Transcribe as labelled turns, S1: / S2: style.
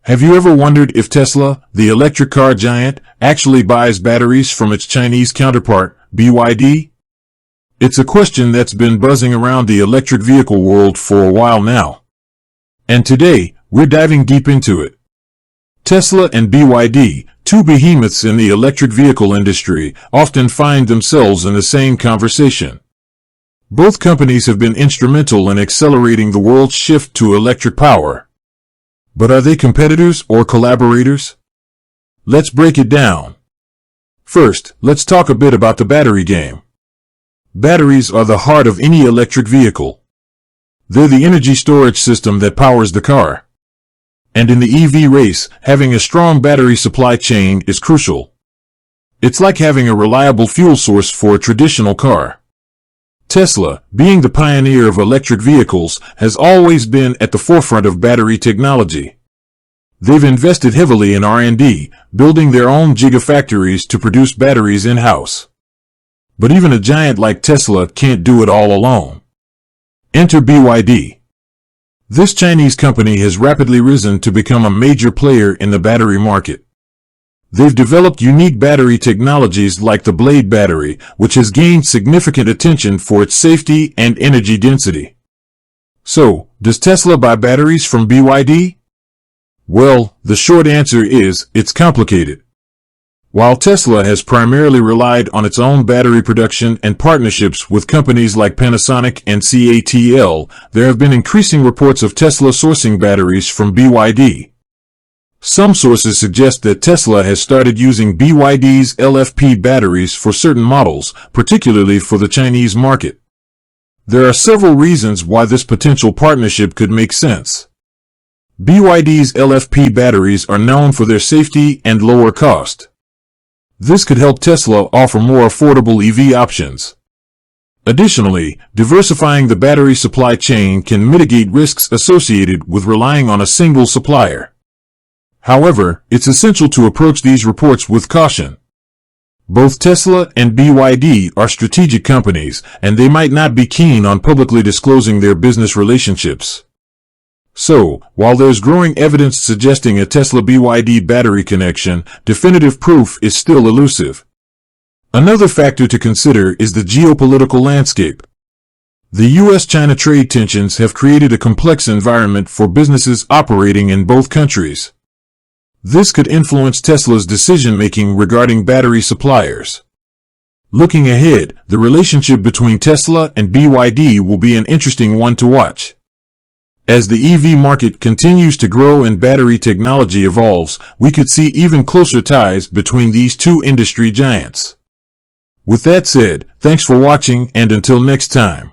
S1: Have you ever wondered if Tesla, the electric car giant, actually buys batteries from its Chinese counterpart, BYD? It's a question that's been buzzing around the electric vehicle world for a while now. And today, we're diving deep into it. Tesla and BYD, two behemoths in the electric vehicle industry, often find themselves in the same conversation. Both companies have been instrumental in accelerating the world's shift to electric power. But are they competitors or collaborators? Let's break it down. First, let's talk a bit about the battery game. Batteries are the heart of any electric vehicle. They're the energy storage system that powers the car. And in the EV race, having a strong battery supply chain is crucial. It's like having a reliable fuel source for a traditional car. Tesla, being the pioneer of electric vehicles, has always been at the forefront of battery technology. They've invested heavily in R&D, building their own gigafactories to produce batteries in-house. But even a giant like Tesla can't do it all alone. Enter BYD. This Chinese company has rapidly risen to become a major player in the battery market. They've developed unique battery technologies like the Blade battery, which has gained significant attention for its safety and energy density. So, does Tesla buy batteries from BYD? Well, the short answer is, it's complicated. While Tesla has primarily relied on its own battery production and partnerships with companies like Panasonic and CATL, there have been increasing reports of Tesla sourcing batteries from BYD. Some sources suggest that Tesla has started using BYD's LFP batteries for certain models, particularly for the Chinese market. There are several reasons why this potential partnership could make sense. BYD's LFP batteries are known for their safety and lower cost. This could help Tesla offer more affordable EV options. Additionally, diversifying the battery supply chain can mitigate risks associated with relying on a single supplier. However, it's essential to approach these reports with caution. Both Tesla and BYD are strategic companies, and they might not be keen on publicly disclosing their business relationships. So, while there's growing evidence suggesting a Tesla-BYD battery connection, definitive proof is still elusive. Another factor to consider is the geopolitical landscape. The US-China trade tensions have created a complex environment for businesses operating in both countries. This could influence Tesla's decision-making regarding battery suppliers. Looking ahead, the relationship between Tesla and BYD will be an interesting one to watch. As the EV market continues to grow and battery technology evolves, we could see even closer ties between these two industry giants. With that said, thanks for watching, and until next time.